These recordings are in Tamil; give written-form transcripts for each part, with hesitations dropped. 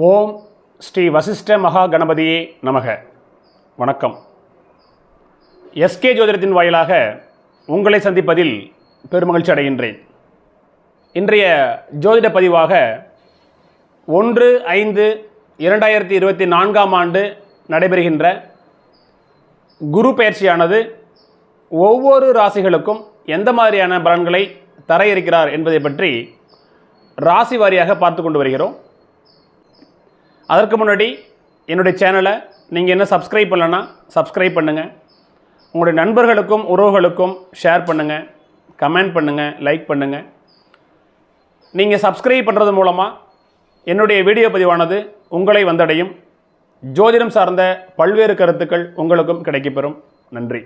ஓம் ஸ்ரீ வசிஷ்ட மகா கணபதியே நமக. வணக்கம். எஸ்கே ஜோதிடத்தின் வாயிலாக உங்களை சந்திப்பதில் பெருமகிழ்ச்சி அடைகின்றேன். இன்றைய ஜோதிட பதிவாக 1/5/2024 நடைபெறுகின்ற குரு பெயர்ச்சியானது ஒவ்வொரு ராசிகளுக்கும் எந்த மாதிரியான பலன்களை தர இருக்கிறார் என்பதை பற்றி ராசி வாரியாக பார்த்து கொண்டு வருகிறோம். அதற்கு முன்னாடி என்னுடைய சேனலை நீங்கள் என்ன சப்ஸ்கிரைப் பண்ணலன்னா சப்ஸ்கிரைப் பண்ணுங்கள். உங்களுடைய நண்பர்களுக்கும் உறவுகளுக்கும் ஷேர் பண்ணுங்கள், கமெண்ட் பண்ணுங்கள், லைக் பண்ணுங்கள். நீங்கள் சப்ஸ்கிரைப் பண்ணுறது மூலமாக என்னுடைய வீடியோ பதிவானது உங்களை வந்தடையும். ஜோதிடம் சார்ந்த பல்வேறு கருத்துக்கள் உங்களுக்கும் கிடைக்கப்பெறும். நன்றி.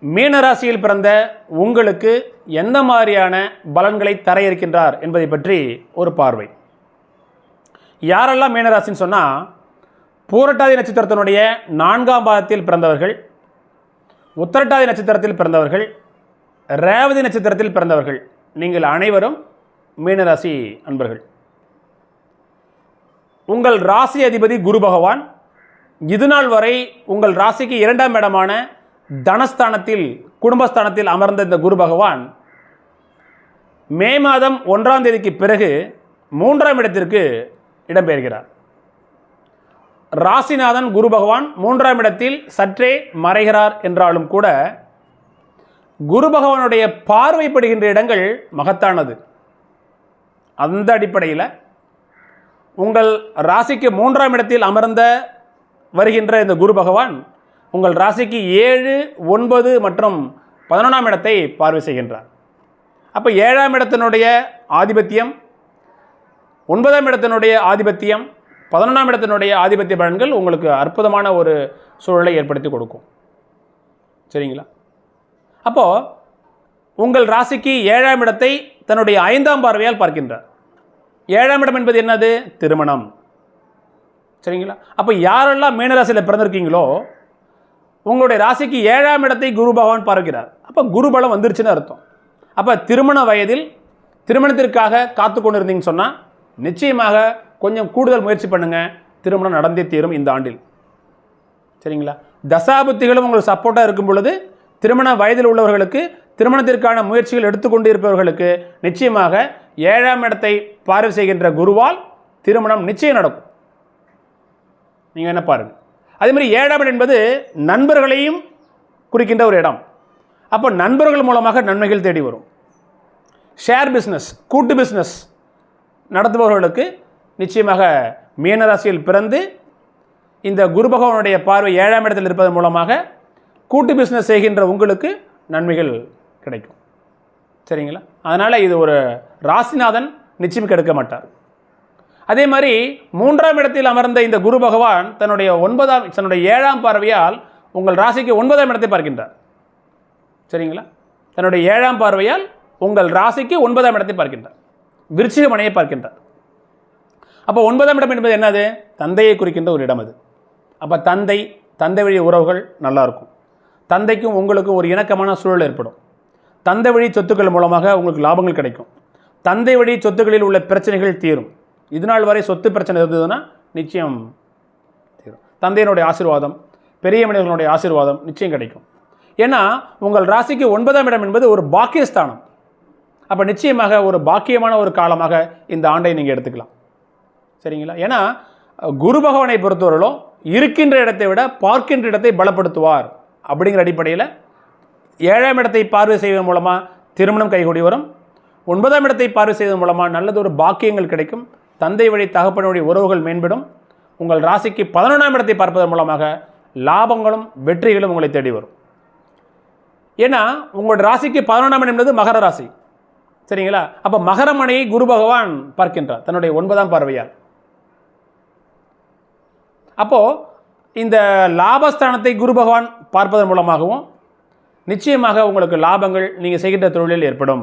மீனராசியில் பிறந்த உங்களுக்கு எந்த மாதிரியான பலன்களை தர இருக்கின்றார் என்பதை பற்றி ஒரு பார்வை. யாரெல்லாம் மீனராசின்னு சொன்னால், பூரட்டாதி நட்சத்திரத்தினுடைய 4ஆம் பாதத்தில் பிறந்தவர்கள், உத்திரட்டாதி நட்சத்திரத்தில் பிறந்தவர்கள், ரேவதி நட்சத்திரத்தில் பிறந்தவர்கள், நீங்கள் அனைவரும் மீனராசி அன்பர்கள். உங்கள் ராசி அதிபதி குரு பகவான் இதுநாள் வரை உங்கள் ராசிக்கு 2ஆம் இடமான தனஸ்தானத்தில், குடும்பஸ்தானத்தில் அமர்ந்த இந்த குரு பகவான் மே மாதம் 1ஆம் தேதிக்கு பிறகு 3ஆம் இடத்திற்கு இடம்பெறுகிறார். ராசிநாதன் குரு பகவான் 3ஆம் இடத்தில் சற்றே மறைகிறார் என்றாலும் கூட குரு பகவானுடைய பார்வைப்படுகின்ற இடங்கள் மகத்தானது. அந்த அடிப்படையில் உங்கள் ராசிக்கு 3ஆம் இடத்தில் அமர்ந்த வருகின்ற இந்த குரு பகவான் உங்கள் ராசிக்கு 7, 9 மற்றும் 11ஆம் இடத்தை பார்வை செய்கின்றார். அப்போ 7ஆம் இடத்தினுடைய ஆதிபத்தியம், 9ஆம் இடத்தினுடைய ஆதிபத்தியம், 11ஆம் இடத்தினுடைய ஆதிபத்திய பலன்கள் உங்களுக்கு அற்புதமான ஒரு சூழலை ஏற்படுத்தி கொடுக்கும். சரிங்களா? அப்போது உங்கள் ராசிக்கு 7ஆம் இடத்தை தன்னுடைய 5ஆம் பார்வையால் பார்க்கின்றார். 7ஆம் இடம் என்பது என்னது? திருமணம். சரிங்களா? அப்போ யாரெல்லாம் மீனராசியில் பிறந்திருக்கீங்களோ உங்களுடைய ராசிக்கு 7ஆம் இடத்தை குரு பகவான் பார்க்கிறார். அப்போ குரு பலம் வந்துருச்சுன்னு அர்த்தம். அப்போ திருமண வயதில் திருமணத்திற்காக காத்து கொண்டு இருந்தீங்கன்னு சொன்னால் நிச்சயமாக கொஞ்சம் கூடுதல் முயற்சி பண்ணுங்கள், திருமணம் நடந்தே தீரும் இந்த ஆண்டில். சரிங்களா? தசாபுத்திகளும் உங்களுக்கு சப்போர்ட்டாக இருக்கும் பொழுது திருமண வயதில் உள்ளவர்களுக்கு, திருமணத்திற்கான முயற்சிகள் எடுத்துக்கொண்டு இருப்பவர்களுக்கு நிச்சயமாக 7ஆம் இடத்தை பார்வை செய்கின்ற குருவால் திருமணம் நிச்சயம் நடக்கும். நீங்கள் என்ன பாருங்கள். அதேமாதிரி 7ஆம் இடம் என்பது நண்பர்களையும் குறிக்கின்ற ஒரு இடம். அப்போ நண்பர்கள் மூலமாக நன்மைகள் தேடி வரும். ஷேர் பிஸ்னஸ், கூட்டு பிஸ்னஸ் நடத்துபவர்களுக்கு நிச்சயமாக மீனராசியில் பிறந்து இந்த குரு பகவானுடைய பார்வை 7ஆம் இடத்தில் இருப்பதன் மூலமாக கூட்டு பிஸ்னஸ் செய்கின்ற உங்களுக்கு நன்மைகள் கிடைக்கும். சரிங்களா? அதனால் இது ஒரு ராசிநாதன் நிச்சயம் கெடுக்க மாட்டார். அதே மாதிரி 3ஆம் இடத்தில் அமர்ந்த இந்த குரு பகவான் தன்னுடைய 7ஆம் பார்வையால் உங்கள் ராசிக்கு 9ஆம் இடத்தை பார்க்கின்றார். சரிங்களா? தன்னுடைய 7ஆம் பார்வையால் உங்கள் ராசிக்கு 9ஆம் இடத்தை பார்க்கின்றார். விருச்சிக மனையை பார்க்கின்றார். அப்போ 9ஆம் இடம் என்பது என்னது? தந்தையை குறிக்கின்ற ஒரு இடம் அது. அப்போ தந்தை வழி உறவுகள் நல்லாயிருக்கும். தந்தைக்கும் உங்களுக்கும் ஒரு இணக்கமான சூழல் ஏற்படும். தந்தை வழி சொத்துக்கள் மூலமாக உங்களுக்கு லாபங்கள் கிடைக்கும். தந்தை வழி சொத்துக்களில் உள்ள பிரச்சனைகள் தீரும். இதுநாள் வரை சொத்து பிரச்சனை இருந்ததுன்னா நிச்சயம் தீரும். தந்தையினுடைய ஆசீர்வாதம், பெரிய மனிதர்களுடைய ஆசீர்வாதம் நிச்சயம் கிடைக்கும். ஏன்னா உங்கள் ராசிக்கு 9ஆம் இடம் என்பது ஒரு பாக்கியஸ்தானம். அப்போ நிச்சயமாக ஒரு பாக்கியமான ஒரு காலமாக இந்த ஆண்டை நீங்கள் எடுத்துக்கலாம். சரிங்களா? ஏன்னா குரு பகவானை பொறுத்தவரையிலும் இருக்கின்ற இடத்தை விட பார்க்கின்ற இடத்தை பலப்படுத்துவார். அப்படிங்கிற அடிப்படையில் 7ஆம் இடத்தை பார்வை செய்வதன் மூலமாக திருமணம் கைகூடி வரும். 9ஆம் இடத்தை பார்வை செய்வதன் மூலமாக நல்லதொரு பாக்கியங்கள் கிடைக்கும். தந்தை வழி தகப்பனுடைய உறவுகள் மேம்படும். உங்கள் ராசிக்கு 11ஆம் இடத்தை பார்ப்பதன் மூலமாக லாபங்களும் வெற்றிகளும் உங்களை தேடி வரும். ஏன்னா உங்களோட ராசிக்கு 11ஆம் இடம் என்பது மகர ராசி. சரிங்களா? அப்போ மகரமனையை குரு பகவான் பார்க்கின்றார் தன்னுடைய 9ஆம் பார்வையால். அப்போது இந்த லாபஸ்தானத்தை குரு பகவான் பார்ப்பதன் மூலமாகவும் நிச்சயமாக உங்களுக்கு லாபங்கள் நீங்கள் செய்கின்ற தொழிலில் ஏற்படும்.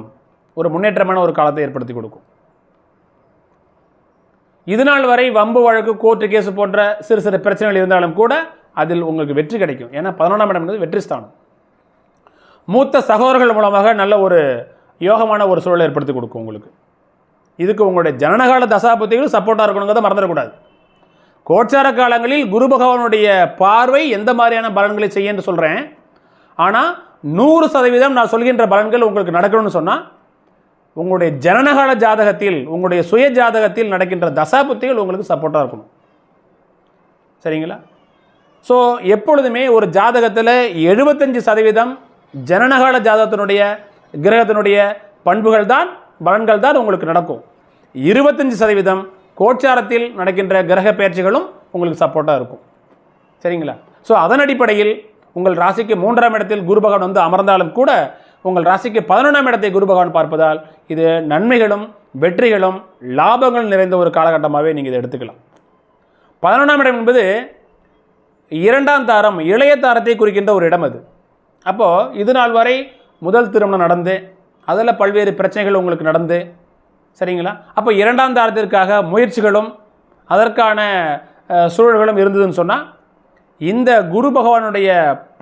ஒரு முன்னேற்றமான ஒரு காலத்தை ஏற்படுத்தி கொடுக்கும். இதுநாள் வரை வம்பு வழக்கு, கோர்ட்டு கேஸு போன்ற சிறு சிறு பிரச்சனைகள் இருந்தாலும் கூட அதில் உங்களுக்கு வெற்றி கிடைக்கும். ஏன்னா 11ஆம் இடம் என்பது வெற்றி ஸ்தானம். மூத்த சகோதரர்கள் மூலமாக நல்ல ஒரு யோகமான ஒரு சூழலை ஏற்படுத்தி கொடுக்கும் உங்களுக்கு. இதுக்கு உங்களுடைய ஜனனகால தசாபுத்திகள் சப்போர்ட்டாக இருக்கணுங்கிறத மறந்துடக்கூடாது. கோச்சார காலங்களில் குரு பகவானுடைய பார்வை எந்த மாதிரியான பலன்களை செய்ய என்று சொல்கிறேன். ஆனால் 100% நான் சொல்கின்ற பலன்கள் உங்களுக்கு நடக்கணும்னு சொன்னால் உங்களுடைய ஜனனகால ஜாதகத்தில், உங்களுடைய சுய ஜாதகத்தில் நடக்கின்ற தசாபுத்திகள் உங்களுக்கு சப்போர்ட்டாக இருக்கணும். சரிங்களா? ஸோ எப்பொழுதுமே ஒரு ஜாதகத்தில் 75% ஜனனகால ஜாதகத்தினுடைய கிரகத்தினுடைய பண்புகள் தான், பலன்கள் தான் உங்களுக்கு நடக்கும். 25% கோச்சாரத்தில் நடக்கின்ற கிரக பயிற்சிகளும் உங்களுக்கு சப்போர்ட்டாக இருக்கும். சரிங்களா? ஸோ அதன் அடிப்படையில் உங்கள் ராசிக்கு 3ஆம் இடத்தில் குரு பகவான் வந்து அமர்ந்தாலும் கூட உங்கள் ராசிக்கு 11ஆம் இடத்தை குரு பகவான் பார்ப்பதால் இது நன்மைகளும் வெற்றிகளும் லாபங்களும் நிறைந்த ஒரு காலகட்டமாகவே நீங்கள் இதை எடுத்துக்கலாம். 11ஆம் இடம் என்பது 2ஆம் தாரம், இளைய தாரத்தை குறிக்கின்ற ஒரு இடம் அது. அப்போது இது நாள் வரை முதல் திருமணம் நடந்து அதில் பல்வேறு பிரச்சனைகள் உங்களுக்கு நடந்து, சரிங்களா, அப்போ 2ஆம் தாரத்திற்காக முயற்சிகளும் அதற்கான சூழல்களும் இருந்ததுன்னு சொன்னால் இந்த குரு பகவானுடைய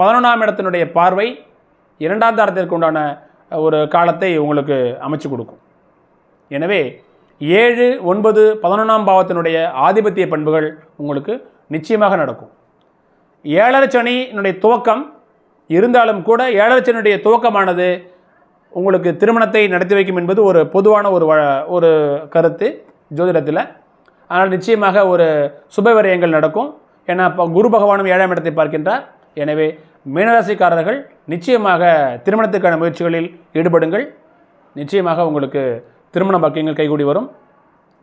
11ஆம் இடத்தினுடைய பார்வை 2ஆம் தாரத்திற்கு உண்டான ஒரு காலத்தை உங்களுக்கு அமைச்சு கொடுக்கும். எனவே 7, 9, 11ஆம் பாவத்தினுடைய ஆதிபத்திய பண்புகள் உங்களுக்கு நிச்சயமாக நடக்கும். 7.5 சனியினுடைய துவக்கம் இருந்தாலும் கூட 7.5 சனியுடைய துவக்கமானது உங்களுக்கு திருமணத்தை நடத்தி வைக்கும் என்பது ஒரு பொதுவான ஒரு கருத்து ஜோதிடத்தில். ஆனால் நிச்சயமாக ஒரு சுபவிரயங்கள் நடக்கும். ஏன்னா இப்போ குரு பகவானும் 7ஆம் இடத்தை பார்க்கின்றார். எனவே மீனராசிக்காரர்கள் நிச்சயமாக திருமணத்துக்கான முயற்சிகளில் ஈடுபடுங்கள். நிச்சயமாக உங்களுக்கு திருமண பாக்கியங்கள் கைகூடி வரும்.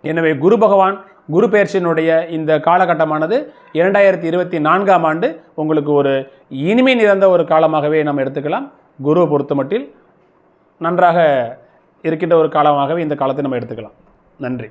எனவே குரு பகவான் குரு பெயர்ச்சியினுடைய இந்த காலகட்டமானது 2024ஆம் ஆண்டு உங்களுக்கு ஒரு இனிமை நிறைந்த ஒரு காலமாகவே நாம் எடுத்துக்கலாம். குருவை பொறுத்தமட்டில் நன்றாக இருக்கின்ற ஒரு காலமாகவே இந்த காலத்தை நம்ம எடுத்துக்கலாம். நன்றி.